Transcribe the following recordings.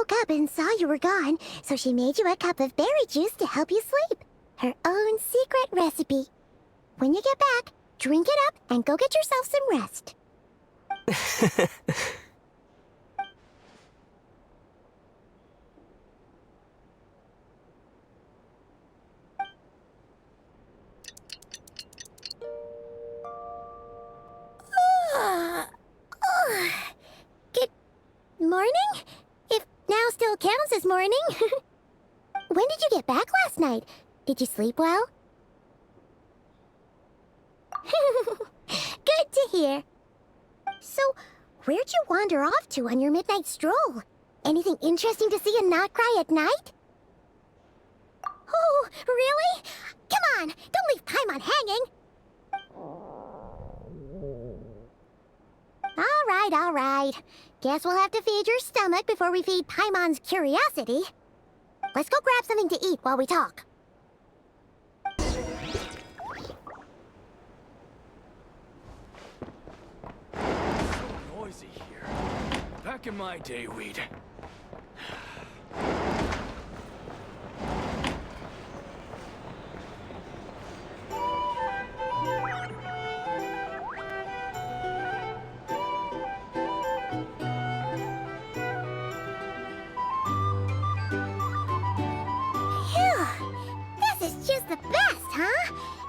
woke up and saw you were gone, so she made you a cup of berry juice to help you sleep. Her own secret recipe. When you get back, drink it up and go get yourself some rest. Good morning? If now still counts as morning. When did you get back last night? Did you sleep well? Good to hear. So, where'd you wander off to on your midnight stroll? Anything interesting to see in Nod-krai at night? Oh, really? Come on, don't leave Paimon hanging. All right. Guess we'll have to feed your stomach before we feed Paimon's curiosity. Let's go grab something to eat while we talk. Noisy here. Back in my day, we'd...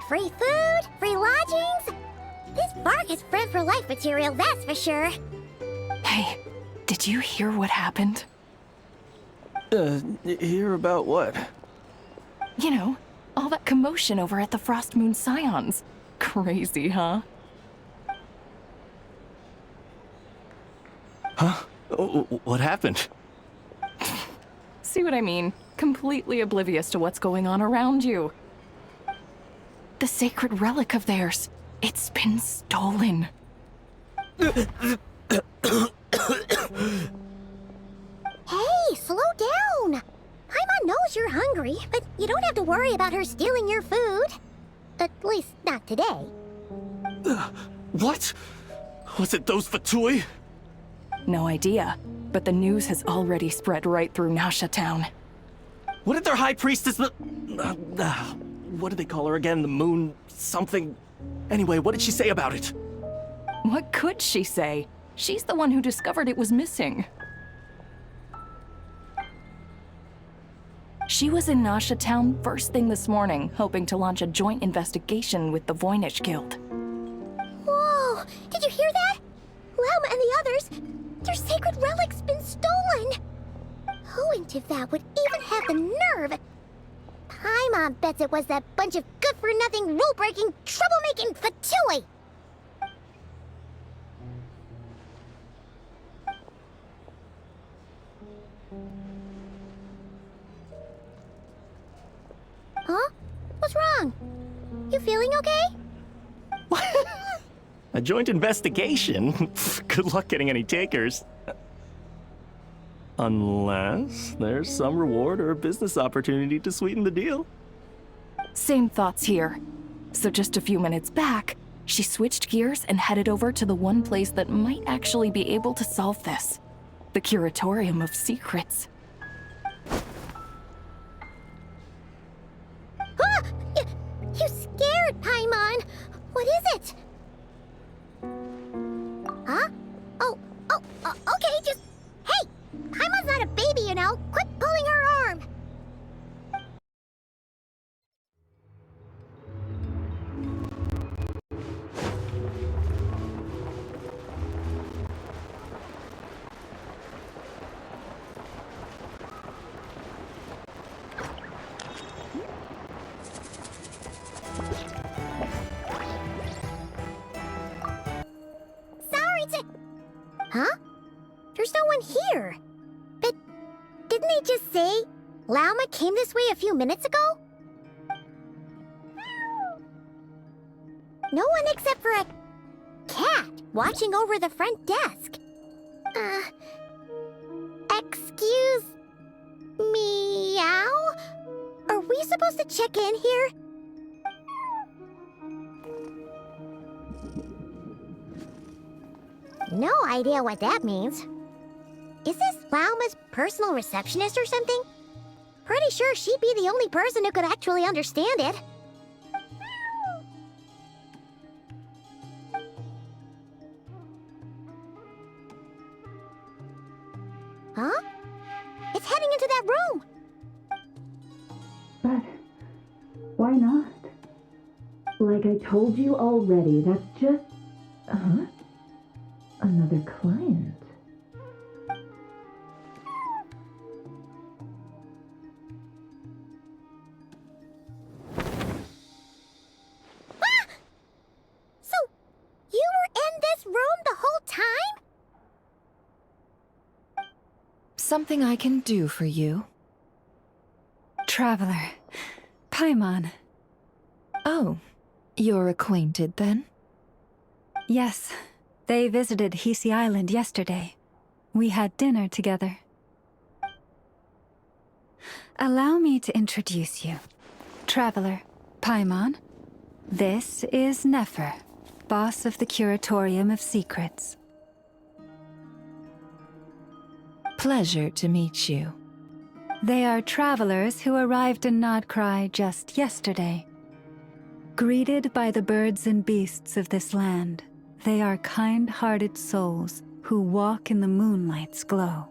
Free food, free lodgings. This park is friend for life material, that's for sure. Hey, did you hear what happened? Hear about what? You know, all that commotion over at the Frost Moon Scions. Crazy, huh? Huh? What happened? See what I mean? Completely oblivious to what's going on around you. The sacred relic of theirs. It's been stolen. Hey, slow down. Paimon knows you're hungry, but you don't have to worry about her stealing your food. At least, not today. What? Was it those Fatui? No idea, but the news has already spread right through Nasha Town. What did their high priestess... what did they call her again? The moon... something... Anyway, what did she say about it? What could she say? She's the one who discovered it was missing. She was in Nasha Town first thing this morning, hoping to launch a joint investigation with the Voynich Guild. Whoa! Did you hear that? Lauma and the others, their sacred relic's been stolen! Who in Tivat would even have the nerve? Paimon bets it was that bunch of good-for-nothing, rule-breaking, troublemaking Fatui! Huh? What's wrong? You feeling okay? A joint investigation? Good luck getting any takers. Unless there's some reward or business opportunity to sweeten the deal. Same thoughts here. So just a few minutes back, she switched gears and headed over to the one place that might actually be able to solve this. The Curatorium of Secrets. Ah! You scared, Paimon! What is it? Huh? Okay, just... Hey! Paimon's not a baby, you know. Quit pulling her arm. Sorry to... Huh? There's no one here. But didn't they just say Lauma came this way a few minutes ago? No one except for a cat watching over the front desk. Excuse... meow? Are we supposed to check in here? No idea what that means. Is this Lauma's personal receptionist or something? Pretty sure she'd be the only person who could actually understand it. Huh? It's heading into that room! But why not? Like I told you already, that's just... Another client. Ah! So, you were in this room the whole time? Something I can do for you? Traveler. Paimon. Oh, you're acquainted then? Yes, they visited Hisi Island yesterday. We had dinner together. Allow me to introduce you. Traveler, Paimon. This is Nefer, boss of the Curatorium of Secrets. Pleasure to meet you. They are travelers who arrived in Nod-krai just yesterday. Greeted by the birds and beasts of this land, they are kind-hearted souls who walk in the moonlight's glow.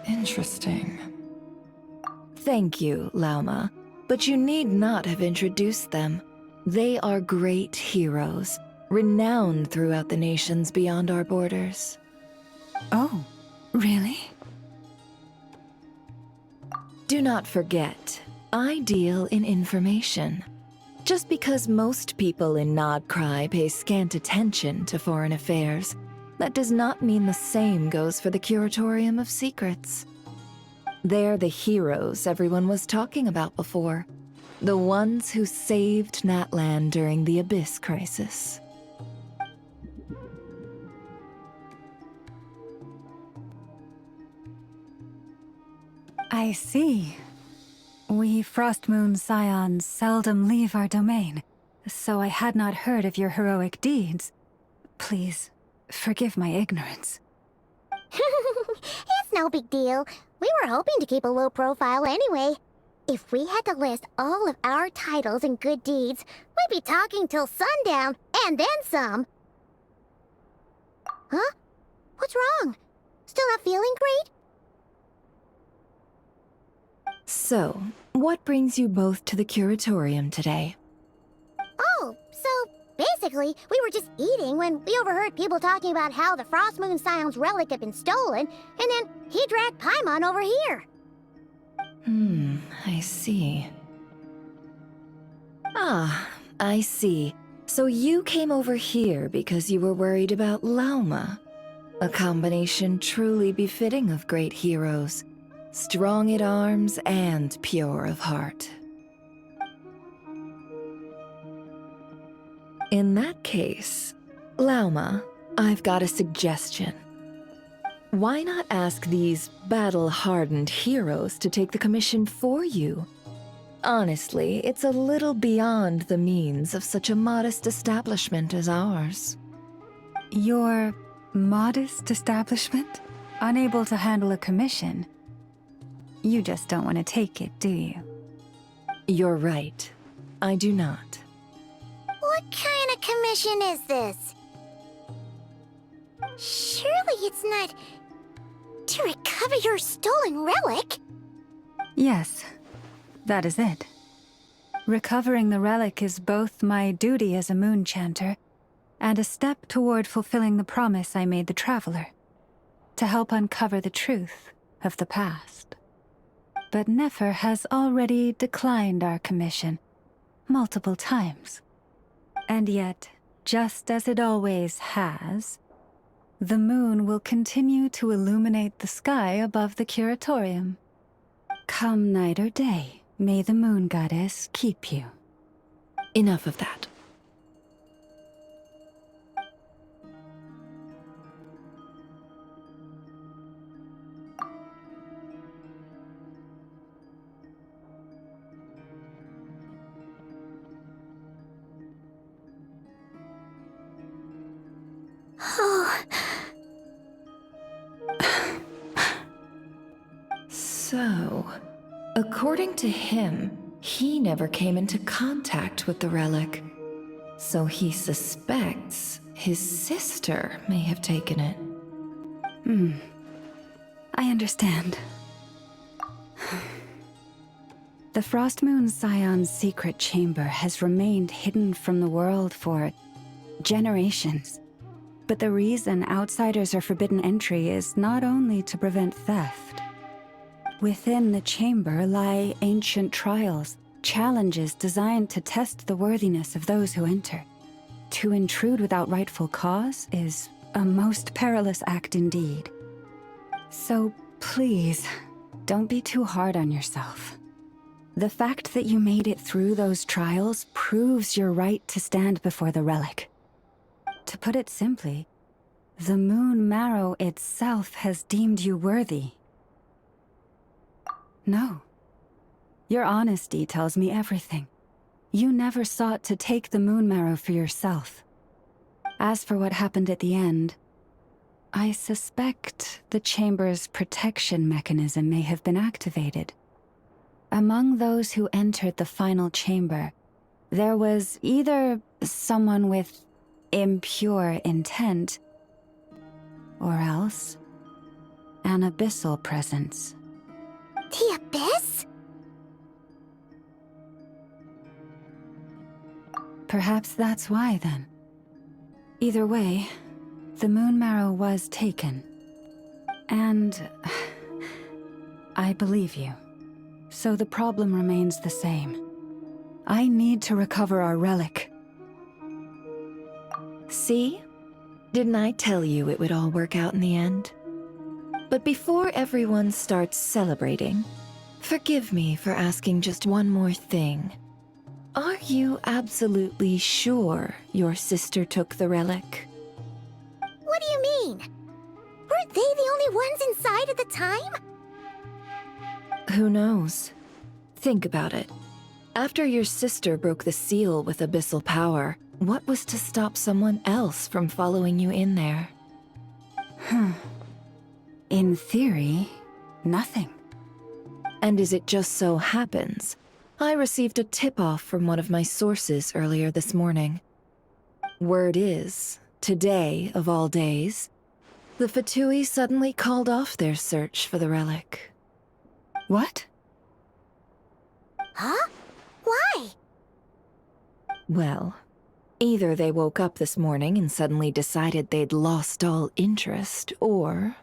Interesting. Thank you, Lauma, but you need not have introduced them. They are great heroes, renowned throughout the nations beyond our borders. Oh, really? Do not forget, I deal in information. Just because most people in Nod-krai pay scant attention to foreign affairs, that does not mean the same goes for the Curatorium of Secrets. They're the heroes everyone was talking about before. The ones who saved Natlan during the Abyss crisis. I see. We Frostmoon Scions seldom leave our domain, so I had not heard of your heroic deeds. Please, forgive my ignorance. It's no big deal. We were hoping to keep a low profile anyway. If we had to list all of our titles and good deeds, we'd be talking till sundown, and then some. Huh? What's wrong? Still not feeling great? So, what brings you both to the Curatorium today? Oh, so basically, we were just eating when we overheard people talking about how the Frostmoon Scion's relic had been stolen, and then he dragged Paimon over here. I see. Ah, I see. So you came over here because you were worried about Lauma. A combination truly befitting of great heroes. Strong at arms and pure of heart. In that case, Lauma, I've got a suggestion. Why not ask these battle-hardened heroes to take the commission for you? Honestly, it's a little beyond the means of such a modest establishment as ours. Your modest establishment? Unable to handle a commission? You just don't want to take it, do you? You're right. I do not. What kind of commission is this? Surely it's not to recover your stolen relic? Yes, that is it. Recovering the relic is both my duty as a moon chanter and a step toward fulfilling the promise I made the traveler, to help uncover the truth of the past. But Nefer has already declined our commission multiple times. And yet, just as it always has, the moon will continue to illuminate the sky above the Curatorium. Come night or day, may the moon goddess keep you. Enough of that. So, according to him, he never came into contact with the relic. So he suspects his sister may have taken it. I understand. The Frost Moon Scion's secret chamber has remained hidden from the world for generations. But the reason outsiders are forbidden entry is not only to prevent theft. Within the chamber lie ancient trials, challenges designed to test the worthiness of those who enter. To intrude without rightful cause is a most perilous act indeed. So please, don't be too hard on yourself. The fact that you made it through those trials proves your right to stand before the relic. To put it simply, the Moon Marrow itself has deemed you worthy. No. Your honesty tells me everything. You never sought to take the Moon Marrow for yourself. As for what happened at the end, I suspect the chamber's protection mechanism may have been activated. Among those who entered the final chamber, there was either someone with impure intent, or else an abyssal presence. The Abyss? Perhaps that's why, then. Either way, the Moon Marrow was taken. And I believe you. So the problem remains the same. I need to recover our relic. See? Didn't I tell you it would all work out in the end? But before everyone starts celebrating, forgive me for asking just one more thing. Are you absolutely sure your sister took the relic? What do you mean? Weren't they the only ones inside at the time? Who knows? Think about it. After your sister broke the seal with abyssal power, what was to stop someone else from following you in there? In theory, nothing. And as it just so happens, I received a tip-off from one of my sources earlier this morning. Word is, today of all days, the Fatui suddenly called off their search for the relic. What? Huh? Why? Well, either they woke up this morning and suddenly decided they'd lost all interest, or...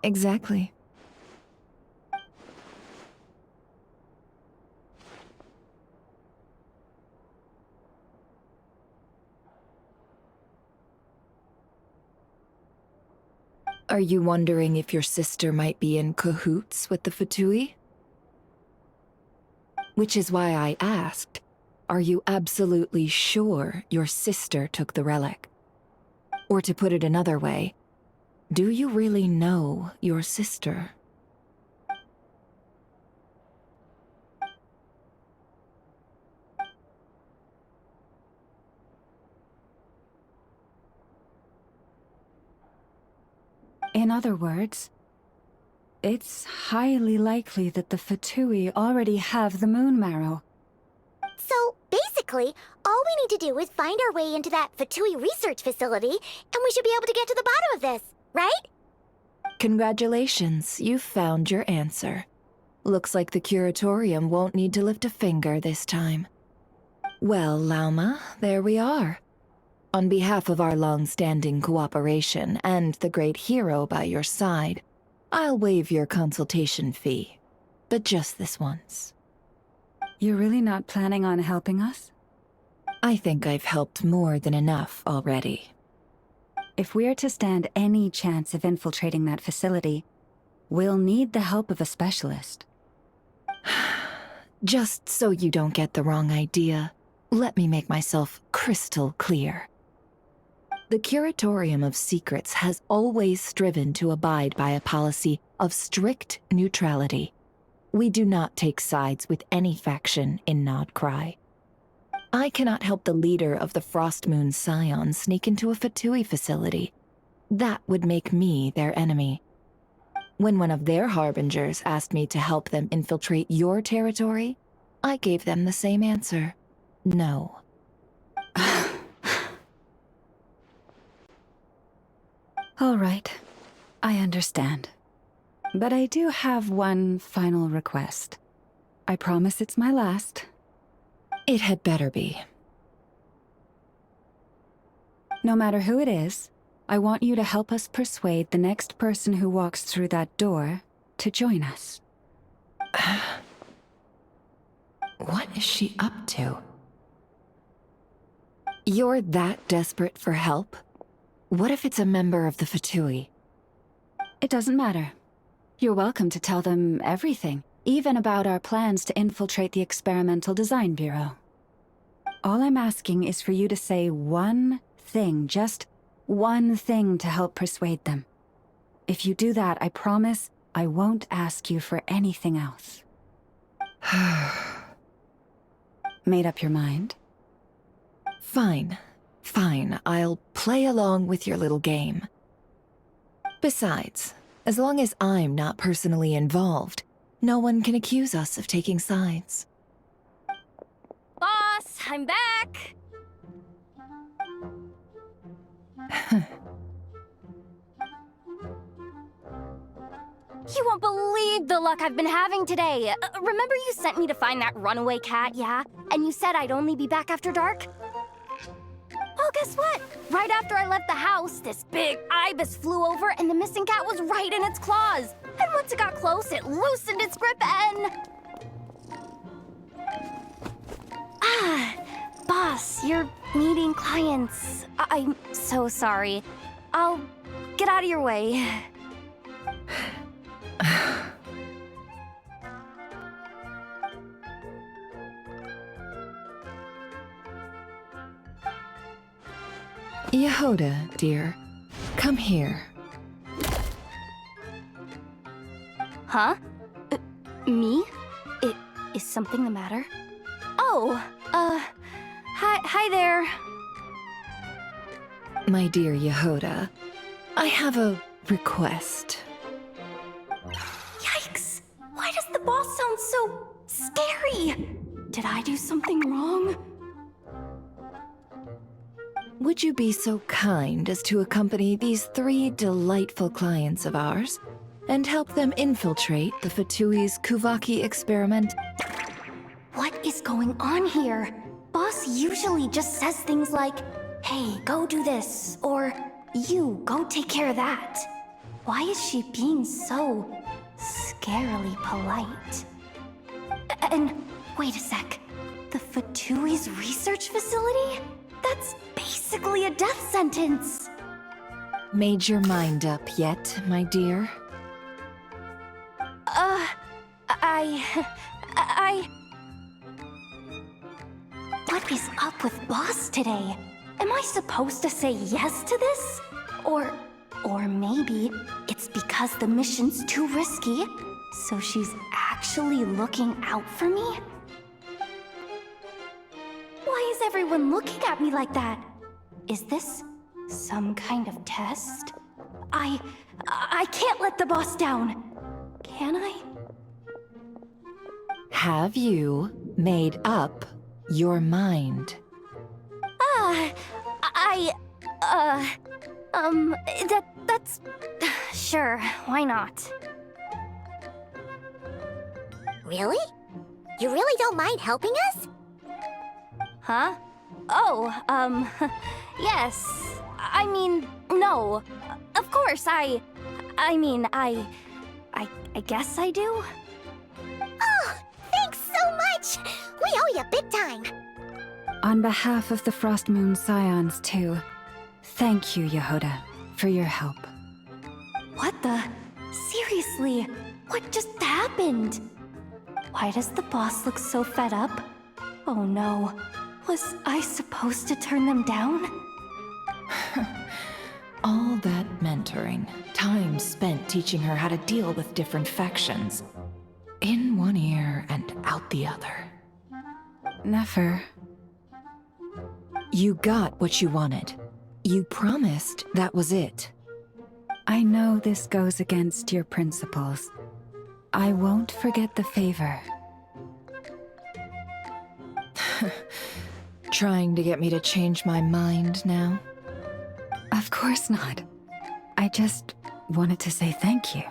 Exactly. Are you wondering if your sister might be in cahoots with the Fatui? Which is why I asked, are you absolutely sure your sister took the relic? Or to put it another way, do you really know your sister? In other words, it's highly likely that the Fatui already have the Moon Marrow. So, basically, all we need to do is find our way into that Fatui research facility, and we should be able to get to the bottom of this, right? Congratulations, you've found your answer. Looks like the curatorium won't need to lift a finger this time. Well, Lauma, there we are. On behalf of our long-standing cooperation and the great hero by your side, I'll waive your consultation fee, but just this once. You're really not planning on helping us? I think I've helped more than enough already. If we're to stand any chance of infiltrating that facility, we'll need the help of a specialist. Just so you don't get the wrong idea, let me make myself crystal clear. The Curatorium of Secrets has always striven to abide by a policy of strict neutrality. We do not take sides with any faction in Nod-krai. I cannot help the leader of the Frost Moon Scions sneak into a Fatui facility. That would make me their enemy. When one of their harbingers asked me to help them infiltrate your territory, I gave them the same answer. No. All right, I understand. But I do have one final request. I promise it's my last. It had better be. No matter who it is, I want you to help us persuade the next person who walks through that door to join us. What is she up to? You're that desperate for help? What if it's a member of the Fatui? It doesn't matter. You're welcome to tell them everything, even about our plans to infiltrate the Experimental Design Bureau. All I'm asking is for you to say one thing, just one thing to help persuade them. If you do that, I promise I won't ask you for anything else. Made up your mind? Fine. Fine, I'll play along with your little game. Besides, as long as I'm not personally involved, no one can accuse us of taking sides. Boss, I'm back! You won't believe the luck I've been having today. Remember you sent me to find that runaway cat, yeah? And you said I'd only be back after dark? Well, guess what? Right after I left the house, this big ibis flew over and the missing cat was right in its claws. And once it got close, it loosened its grip and... Boss, you're meeting clients. I'm so sorry. I'll get out of your way. Yehoda, dear, come here. Huh? Me? Is something the matter? Oh, hi there. My dear Yehoda, I have a request. Yikes! Why does the boss sound so scary? Did I do something wrong? Would you be so kind as to accompany these 3 delightful clients of ours and help them infiltrate the Fatui's Kuvaki experiment? What is going on here? Boss usually just says things like, hey, go do this, or you, go take care of that. Why is she being so scarily polite? And wait a sec, the Fatui's research facility? That's basically a death sentence. Made your mind up yet, my dear? What is up with Boss today? Am I supposed to say yes to this? Or maybe it's because the mission's too risky, so she's actually looking out for me? Why is everyone looking at me like that? Is this some kind of test? I can't let the boss down. Can I? Have you made up your mind? That's... Sure, why not? Really? You really don't mind helping us? Huh? Oh, yes. I mean, no. Of course, I guess I do. Oh, thanks so much! We owe you big time! On behalf of the Frost Moon Scions, too, thank you, Yehoda, for your help. What the? Seriously, what just happened? Why does the boss look so fed up? Oh no, was I supposed to turn them down? All that mentoring, time spent teaching her how to deal with different factions. In one ear and out the other. Nefer, You got what you wanted. You promised that was it. I know this goes against your principles. I won't forget the favor. Trying to get me to change my mind now? Of course not. I just wanted to say thank you.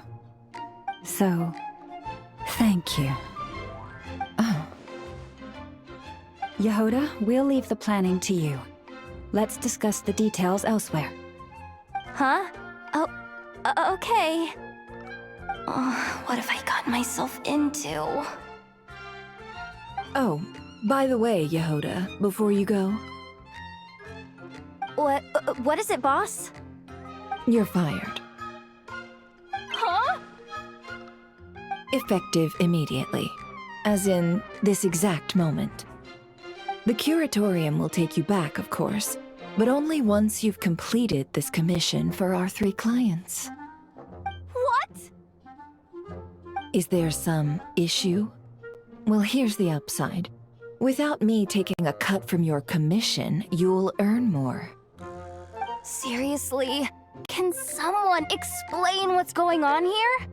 So, thank you. Oh. Yehoda, we'll leave the planning to you. Let's discuss the details elsewhere. Huh? Oh, okay. Oh, what have I gotten myself into? Oh, by the way, Yehoda, before you go, What is it, boss? you're fired. Huh? Effective immediately. As in, this exact moment. The curatorium will take you back, of course, but only once you've completed this commission for our 3 clients. What? Is there some issue? Well, here's the upside. Without me taking a cut from your commission, you'll earn more. Seriously? Can someone explain what's going on here?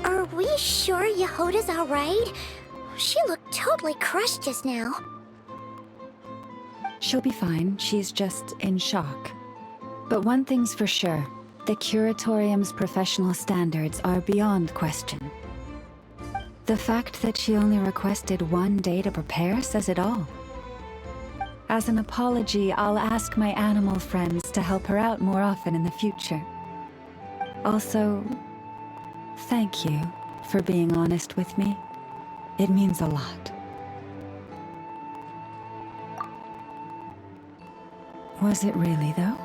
Are we sure Yehoda's alright? She looked totally crushed just now. She'll be fine, she's just in shock. But one thing's for sure, the curatorium's professional standards are beyond question. The fact that she only requested 1 day to prepare says it all. As an apology, I'll ask my animal friends to help her out more often in the future. Also, thank you for being honest with me. It means a lot. Was it really, though?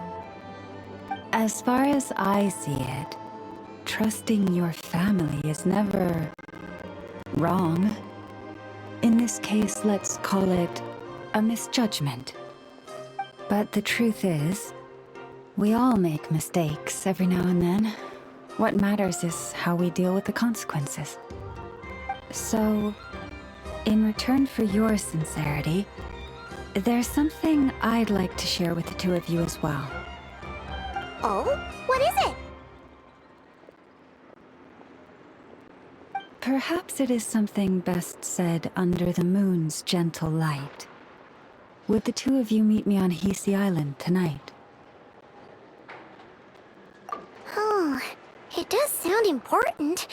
As far as I see it, trusting your family is never wrong. In this case, let's call it a misjudgment. But the truth is, we all make mistakes every now and then. What matters is how we deal with the consequences. So, in return for your sincerity, there's something I'd like to share with the 2 of you as well. Oh? What is it? Perhaps it is something best said under the moon's gentle light. Would the 2 of you meet me on Hisi Island tonight? Oh, it does sound important.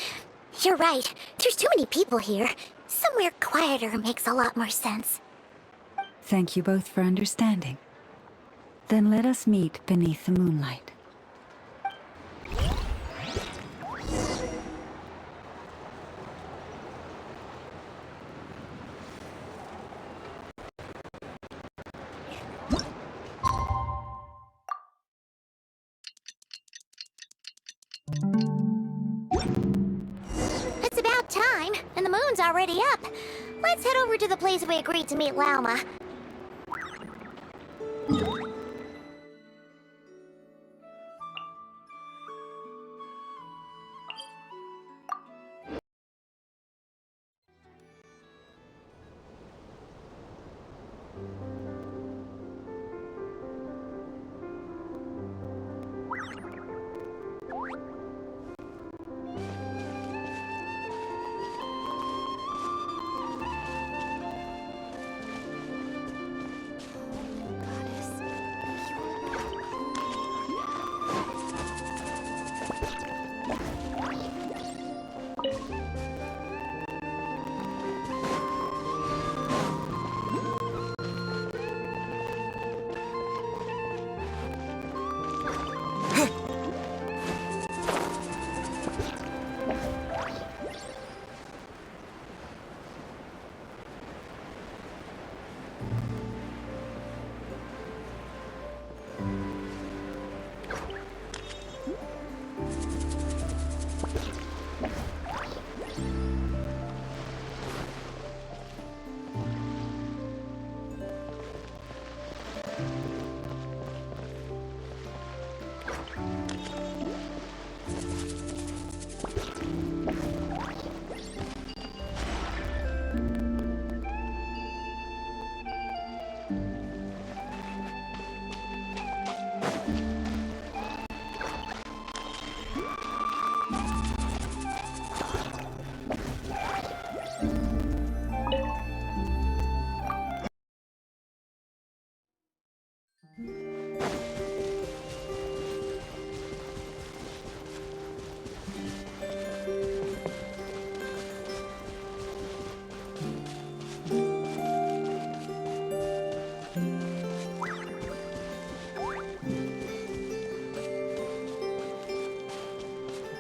You're right. There's too many people here. Somewhere quieter makes a lot more sense. Thank you both for understanding. Then let us meet beneath the moonlight. It's about time, and the moon's already up. Let's head over to the place we agreed to meet Lauma.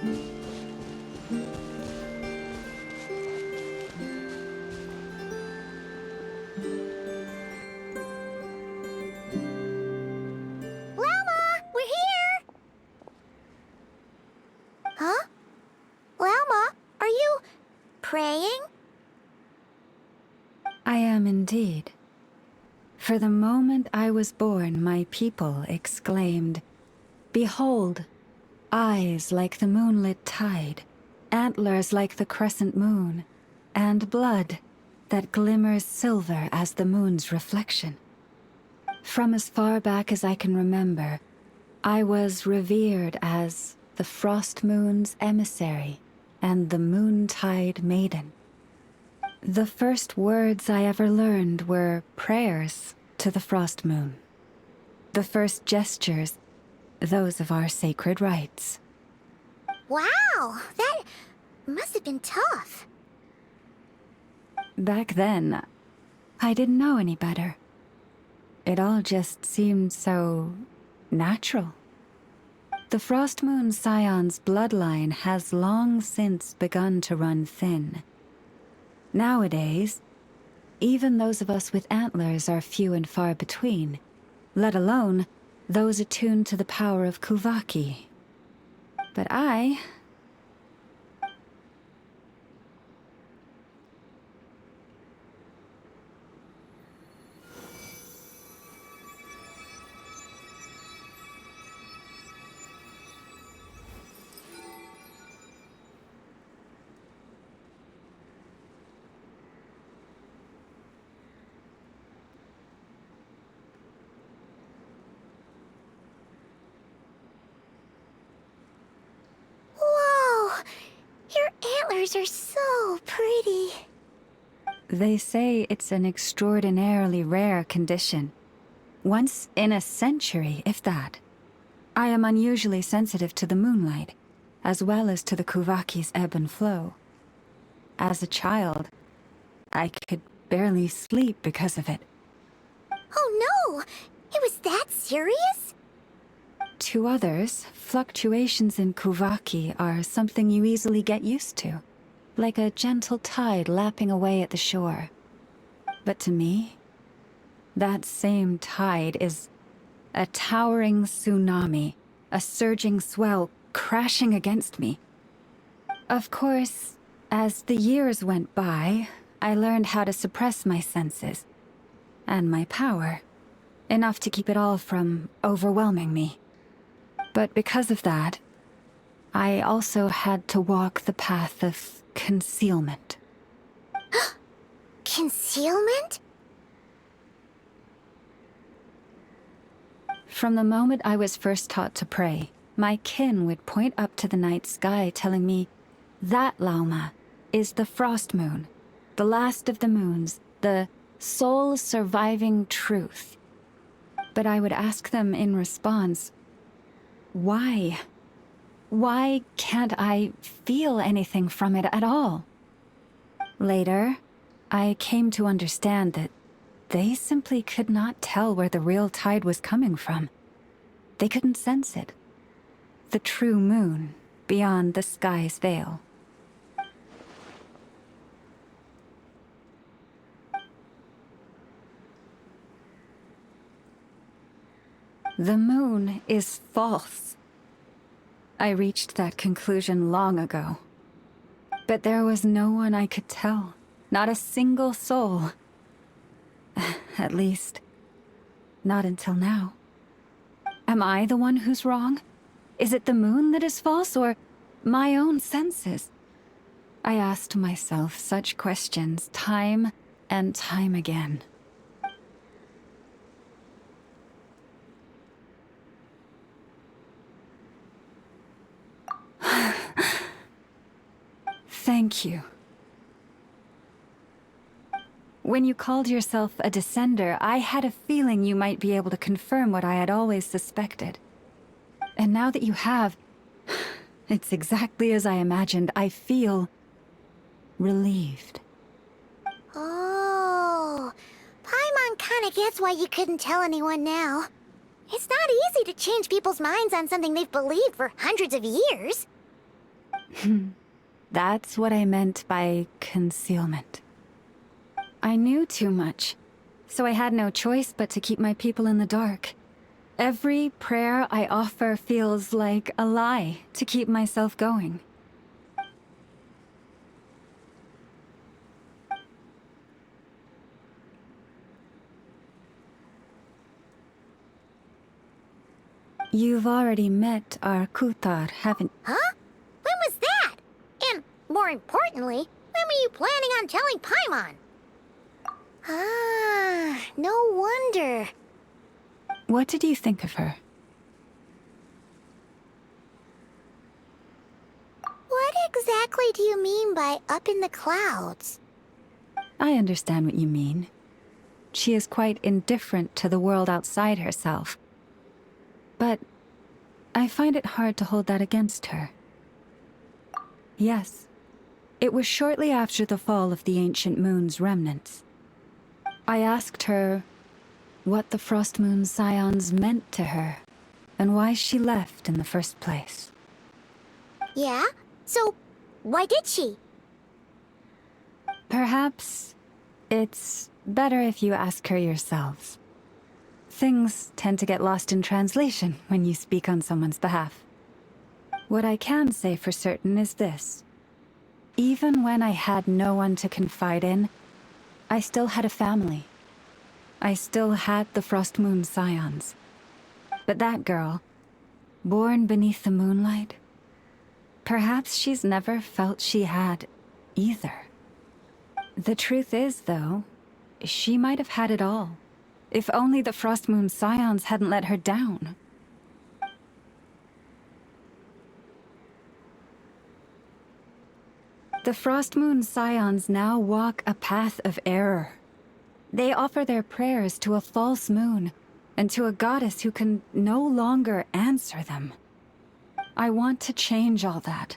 Llama, we're here! Huh? Llama, are you praying? I am indeed. For the moment I was born, my people exclaimed, "Behold, eyes like the moonlit tide, antlers like the crescent moon, and blood that glimmers silver as the moon's reflection." From as far back as I can remember, I was revered as the frost moon's emissary and the moontide maiden. The first words I ever learned were prayers to the frost moon. The first gestures, those of our sacred rites. Wow, that must have been tough. Back then, I didn't know any better. It all just seemed so natural. The Frost Moon Scion's bloodline has long since begun to run thin. Nowadays, even those of us with antlers are few and far between, let alone those attuned to the power of Kuvaki. But I... Whoa! Your antlers are so pretty. They say it's an extraordinarily rare condition. Once in a century, if that. I am unusually sensitive to the moonlight, as well as to the Kuvaki's ebb and flow. As a child, I could barely sleep because of it. Oh no! It was that serious? To others, fluctuations in Kuvaki are something you easily get used to, like a gentle tide lapping away at the shore. But to me, that same tide is a towering tsunami, a surging swell crashing against me. Of course, as the years went by, I learned how to suppress my senses and my power, enough to keep it all from overwhelming me. But because of that, I also had to walk the path of concealment. Concealment? From the moment I was first taught to pray, my kin would point up to the night sky telling me, "That, Lauma, is the frost moon, the last of the moons, the sole surviving truth." But I would ask them in response, why? Why can't I feel anything from it at all? Later, I came to understand that they simply could not tell where the real tide was coming from. They couldn't sense it. The true moon beyond the sky's veil. The moon is false. I reached that conclusion long ago. But there was no one I could tell. Not a single soul. At least, not until now. Am I the one who's wrong? Is it the moon that is false, or my own senses? I asked myself such questions time and time again. Thank you. When you called yourself a descender, I had a feeling you might be able to confirm what I had always suspected. And now that you have, it's exactly as I imagined. I feel relieved. Oh, Paimon kinda gets why you couldn't tell anyone now. It's not easy to change people's minds on something they've believed for hundreds of years. That's what I meant by concealment. I knew too much, so I had no choice but to keep my people in the dark. Every prayer I offer feels like a lie to keep myself going. You've already met our Kutar, haven't... Huh? When was that? And, more importantly, when were you planning on telling Paimon? Ah, no wonder. What did you think of her? What exactly do you mean by up in the clouds? I understand what you mean. She is quite indifferent to the world outside herself. But I find it hard to hold that against her. Yes, it was shortly after the fall of the ancient moon's remnants. I asked her what the Frost Moon Scions meant to her, and why she left in the first place. Yeah? So, why did she? Perhaps it's better if you ask her yourselves. Things tend to get lost in translation when you speak on someone's behalf. What I can say for certain is this. Even when I had no one to confide in, I still had a family. I still had the Frost Moon Scions. But that girl, born beneath the moonlight, perhaps she's never felt she had either. The truth is, though, she might have had it all. If only the Frost Moon Scions hadn't let her down. The Frost Moon Scions now walk a path of error. They offer their prayers to a false moon, and to a goddess who can no longer answer them. I want to change all that.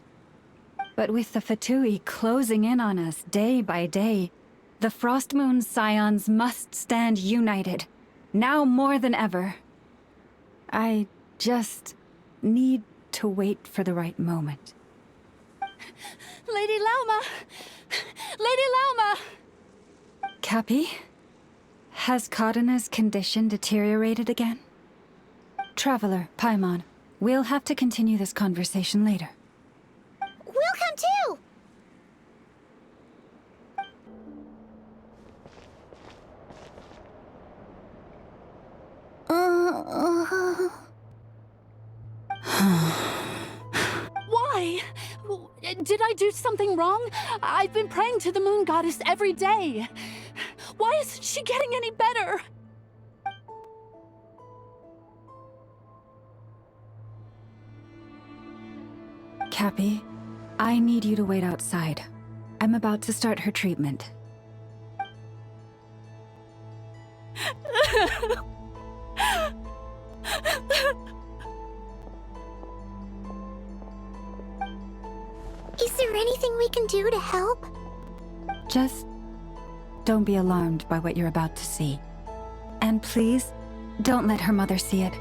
But with the Fatui closing in on us day by day, the Frost Moon Scions must stand united, now more than ever. I just need to wait for the right moment. Lady Lauma! Lady Lauma! Cappy? Has Karna's condition deteriorated again? Traveler, Paimon, we'll have to continue this conversation later. We'll come too! Why? Did I do something wrong? I've been praying to the moon goddess every day. Why isn't she getting any better? Cappy, I need you to wait outside. I'm about to start her treatment. Is there anything we can do to help? Just don't be alarmed by what you're about to see. And please, don't let her mother see it.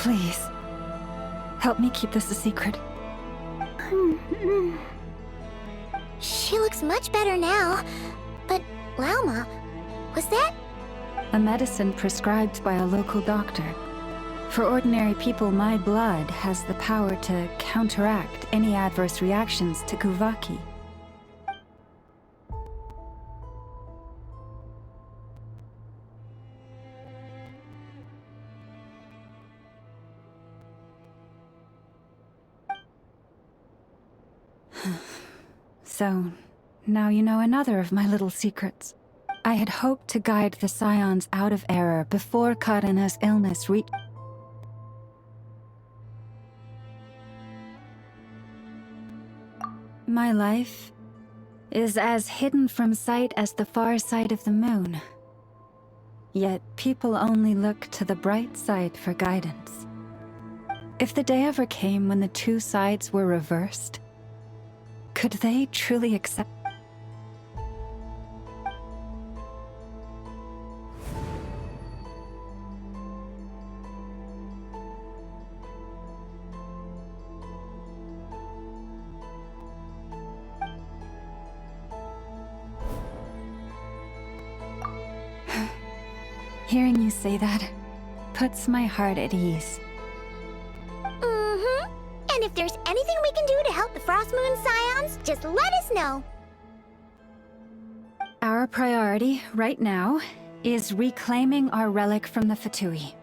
Please, help me keep this a secret. She looks much better now. But, Lauma, was that... A medicine prescribed by a local doctor. For ordinary people, my blood has the power to counteract any adverse reactions to Kuvaki. So, now you know another of my little secrets. I had hoped to guide the Scions out of error before Karena's illness reached. My life is as hidden from sight as the far side of the moon. Yet people only look to the bright side for guidance. If the day ever came when the two sides were reversed, could they truly accept? Hearing you say that puts my heart at ease. Mm-hmm. And if there's anything we can do to help the Frost Moon Scions, just let us know. Our priority right now is reclaiming our relic from the Fatui.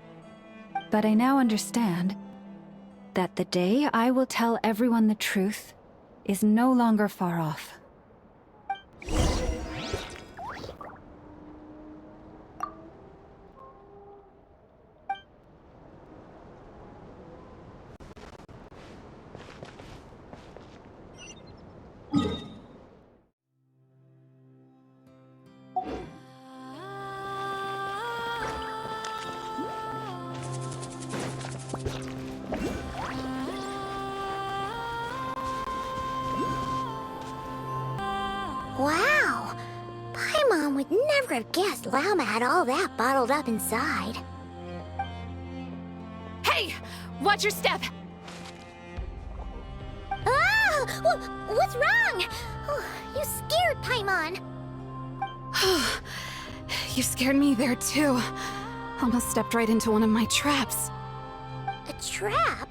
But I now understand that the day I will tell everyone the truth is no longer far off. Wow! Paimon would never have guessed Llama had all that bottled up inside. Hey! Watch your step! Ah! What's wrong? Oh, you scared Paimon. You scared me there too. Almost stepped right into one of my traps. A trap?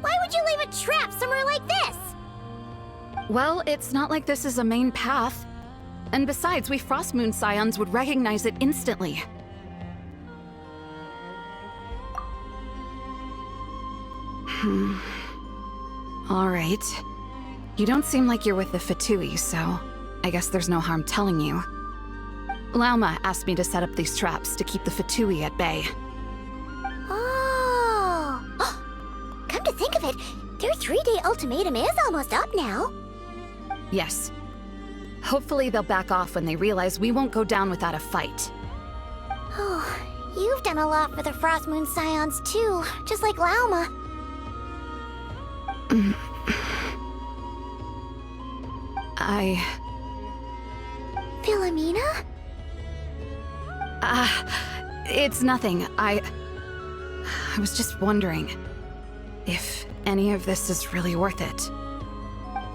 Why would you leave a trap somewhere like this? Well, it's not like this is a main path. And besides, we Frost Moon Scions would recognize it instantly. Alright. You don't seem like you're with the Fatui, so I guess there's no harm telling you. Lauma asked me to set up these traps to keep the Fatui at bay. Oh! Come to think of it, their 3-day ultimatum is almost up now. Yes. Hopefully they'll back off when they realize we won't go down without a fight. Oh, you've done a lot for the Frost Moon Scions too, just like Lauma. Philomena? It's nothing. I was just wondering if any of this is really worth it.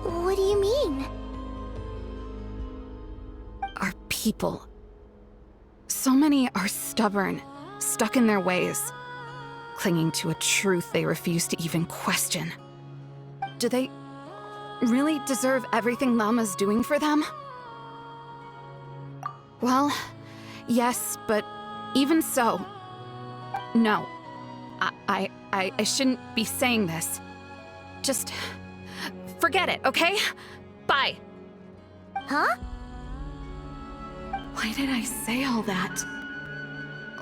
What do you mean? Our people. So many are stubborn, stuck in their ways, clinging to a truth they refuse to even question. Do they really deserve everything Lama's doing for them? Well, yes, but even so, no. I shouldn't be saying this. Just forget it, okay? Bye. Huh? Why did I say all that?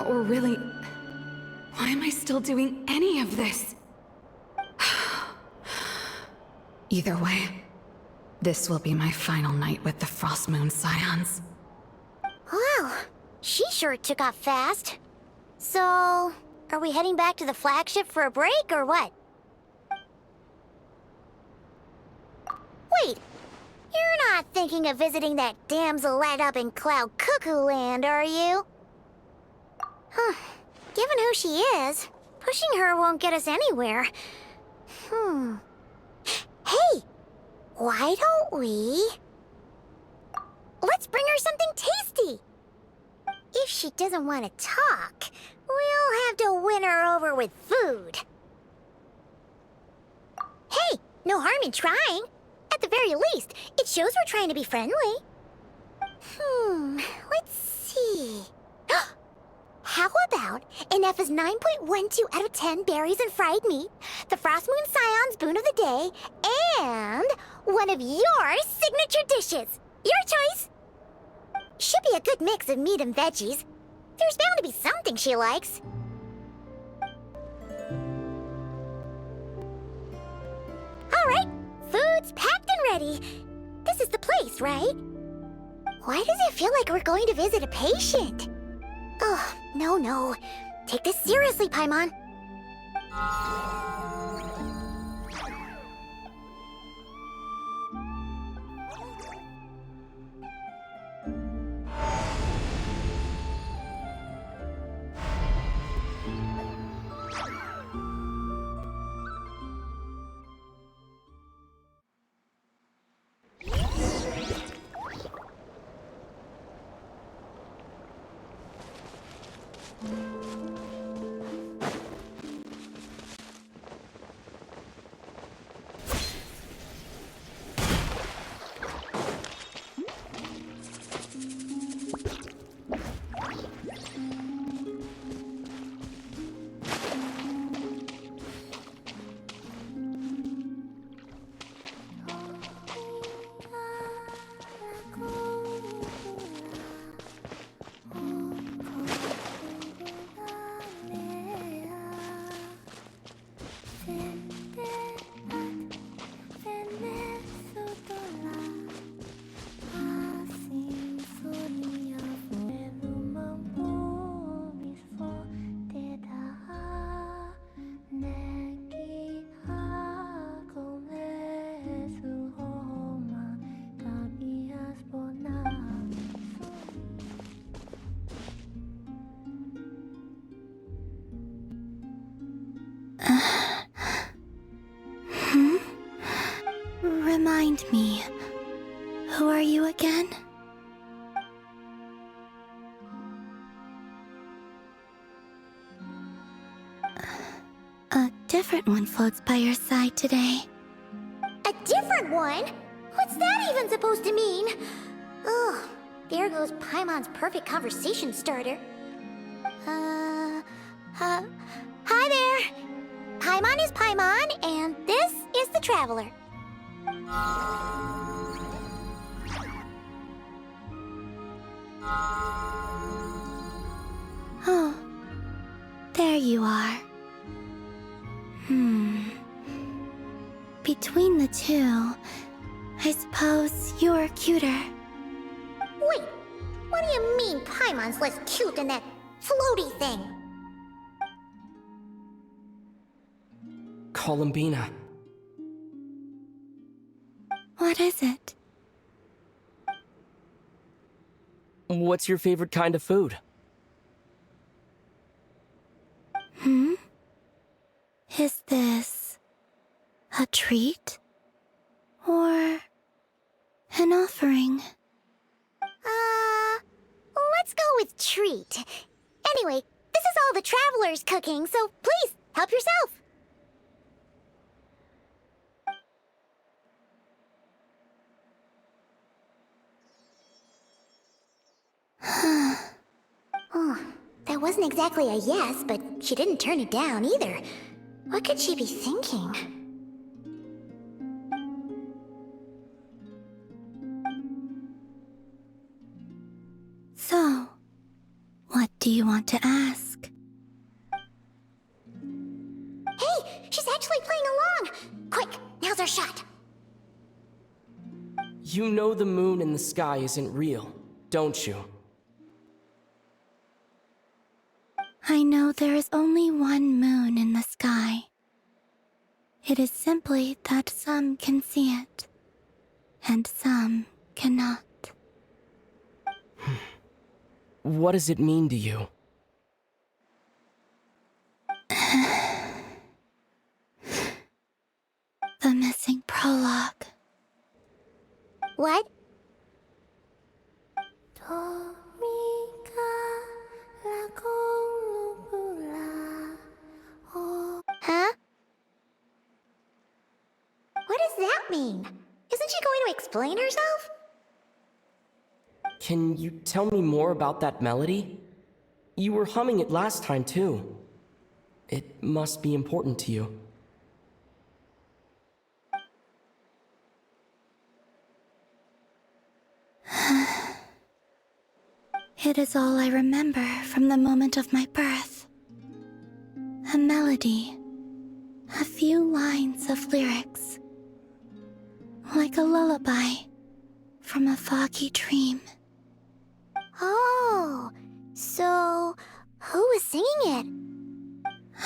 Or really, why am I still doing any of this? Either way, this will be my final night with the Frost Moon Scions. Wow, she sure took off fast. So, are we heading back to the flagship for a break or what? Wait, you're not thinking of visiting that damsel light up in Cloud Cuckoo Land, are you? Huh, given who she is, pushing her won't get us anywhere. Hey, why don't we... Let's bring her something tasty! If she doesn't want to talk, we'll have to win her over with food. Hey, no harm in trying. At the very least, it shows we're trying to be friendly. Let's see. How about an F is 9.12 out of 10 berries and fried meat, the Frost Moon Scion's boon of the day, and one of your signature dishes. Your choice. Should be a good mix of meat and veggies. There's bound to be something she likes. Alright, food's packed and ready. This is the place, right? Why does it feel like we're going to visit a patient? Oh, no. Take this seriously, Paimon. Remind me, who are you again? A different one floats by your side today. A different one? What's that even supposed to mean? Ugh, there goes Paimon's perfect conversation starter. Hi there! Paimon is Paimon, and this is the Traveler. Oh, there you are. Between the two, I suppose you're cuter. Wait, what do you mean Paimon's less cute than that floaty thing? Columbina. What is it? What's your favorite kind of food? Is this a treat? Or an offering? Let's go with treat. Anyway, this is all the Traveler's cooking, so please, help yourself. Oh, that wasn't exactly a yes, but she didn't turn it down either. What could she be thinking? So, what do you want to ask? Hey, she's actually playing along! Quick, now's our shot. You know the moon in the sky isn't real, don't you? I know there is only one moon in the sky. It is simply that some can see it, and some cannot. What does it mean to you? The missing prologue. What? Huh? What does that mean? Isn't she going to explain herself? Can you tell me more about that melody? You were humming it last time, too. It must be important to you. It is all I remember from the moment of my birth. A melody, a few lines of lyrics, like a lullaby from a foggy dream. Oh, so who was singing it?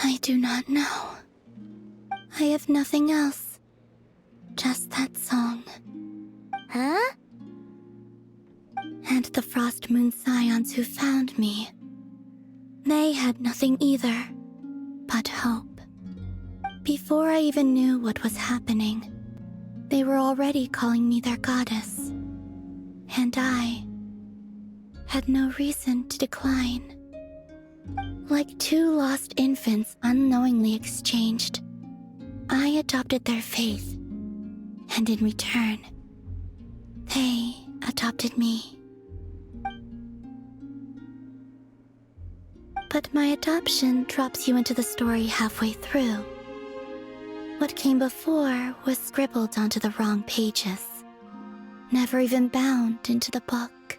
I do not know. I have nothing else, just that song. Huh? And the Frost Moon Scions who found me, they had nothing either but hope. Before I even knew what was happening, they were already calling me their goddess. And I had no reason to decline. Like two lost infants unknowingly exchanged, I adopted their faith, and in return, they adopted me. But my adoption drops you into the story halfway through. What came before was scribbled onto the wrong pages, never even bound into the book.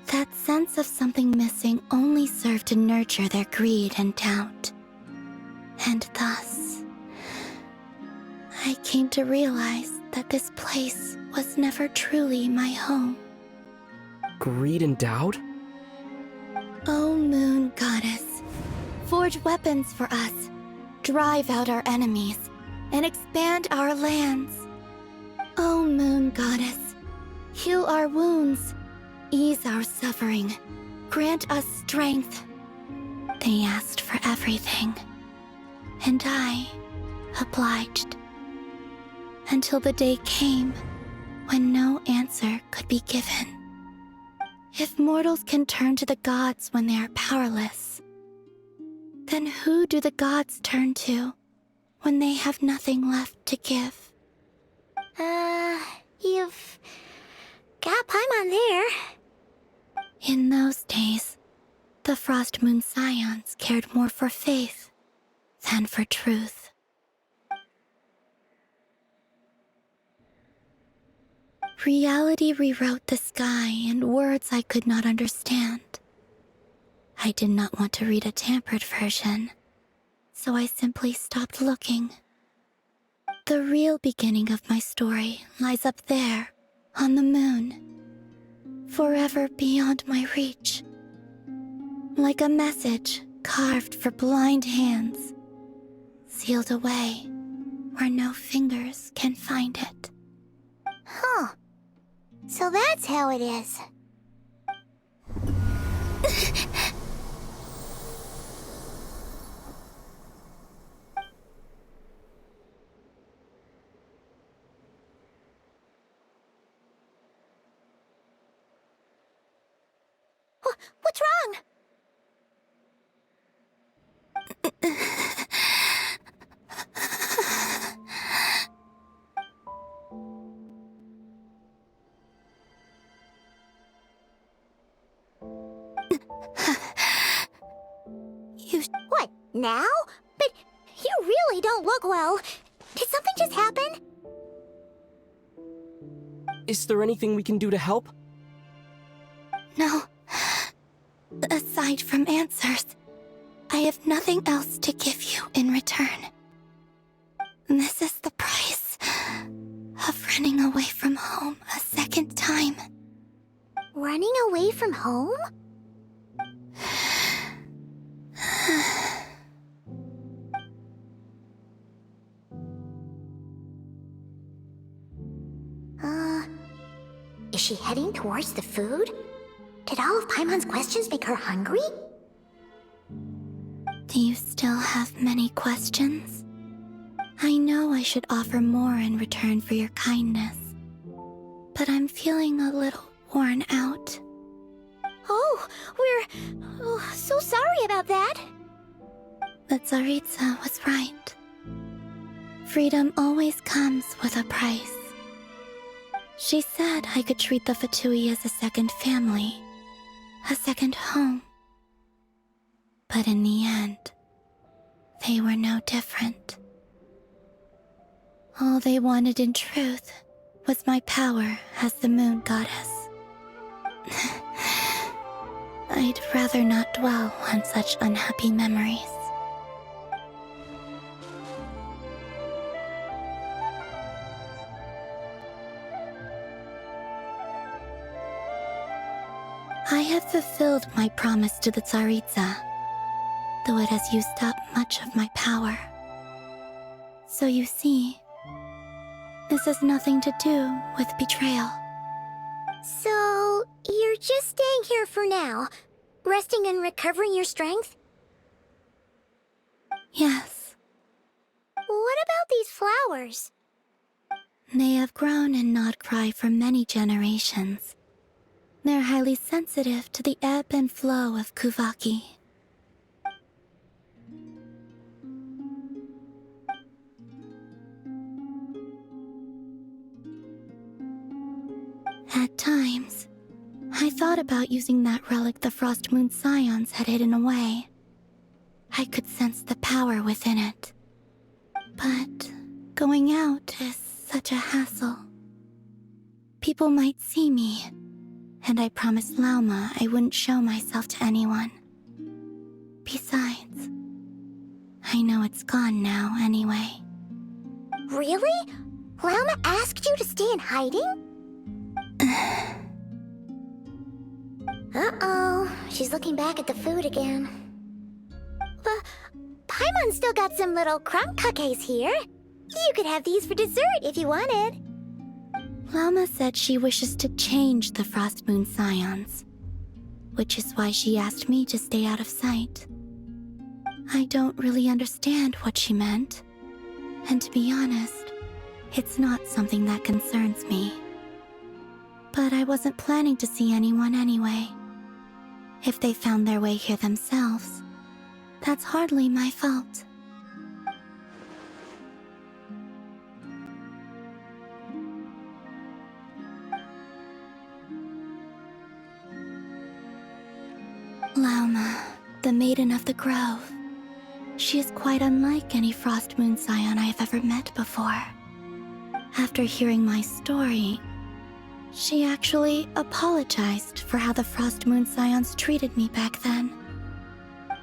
That sense of something missing only served to nurture their greed and doubt. And thus, I came to realize that this place was never truly my home. Greed and doubt? O Moon Goddess, forge weapons for us, drive out our enemies, and expand our lands. O Moon Goddess, heal our wounds, ease our suffering, grant us strength. They asked for everything, and I obliged. Until the day came when no answer could be given. If mortals can turn to the gods when they are powerless, then who do the gods turn to when they have nothing left to give? You've got Paimon there. In those days, the Frost Moon Scions cared more for faith than for truth. Reality rewrote the sky in words I could not understand. I did not want to read a tampered version, so I simply stopped looking. The real beginning of my story lies up there, on the moon, forever beyond my reach. Like a message carved for blind hands, sealed away where no fingers can find it. Huh. So that's how it is. What's wrong? What, now? But you really don't look well. Did something just happen? Is there anything we can do to help? No. Aside from answers, I have nothing else to give you in return. This is the price of running away from home a second time. Running away from home? Is she heading towards the food? Did all of Paimon's questions make her hungry? Do you still have many questions? I know I should offer more in return for your kindness, but I'm feeling a little worn out. Oh, we're so sorry about that. The Tsaritsa was right. Freedom always comes with a price. She said I could treat the Fatui as a second family, a second home. But in the end, they were no different. All they wanted in truth was my power as the Moon Goddess. I'd rather not dwell on such unhappy memories. I have fulfilled my promise to the Tsaritsa, though it has used up much of my power. So you see, this has nothing to do with betrayal. So, you're just staying here for now, resting and recovering your strength? Yes. What about these flowers? They have grown in Nod-krai for many generations. They're highly sensitive to the ebb and flow of Kuvaki. At times, I thought about using that relic the Frost Moon Scions had hidden away. I could sense the power within it. But going out is such a hassle. People might see me, and I promised Lauma I wouldn't show myself to anyone. Besides, I know it's gone now anyway. Really? Lauma asked you to stay in hiding? Uh-oh, she's looking back at the food again. But Paimon still got some little crumb cookies here. You could have these for dessert if you wanted. Lauma said she wishes to change the Frost Moon Scions, which is why she asked me to stay out of sight. I don't really understand what she meant, and to be honest, it's not something that concerns me. But I wasn't planning to see anyone anyway. If they found their way here themselves, that's hardly my fault. Lauma, the Maiden of the Grove. She is quite unlike any Frost Moon Scion I have ever met before. After hearing my story, she actually apologized for how the Frost Moon Scions treated me back then.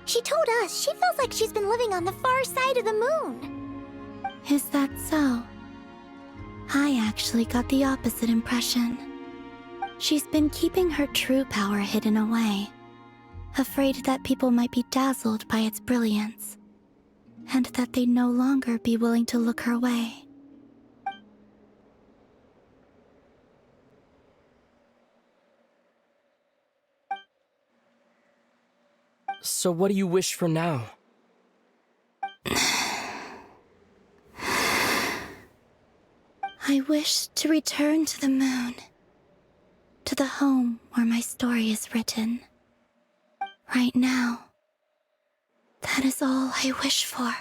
She told us she feels like she's been living on the far side of the moon. Is that so? I actually got the opposite impression. She's been keeping her true power hidden away, afraid that people might be dazzled by its brilliance, and that they'd no longer be willing to look her way. So what do you wish for now? I wish to return to the moon, to the home where my story is written. Right now, that is all I wish for.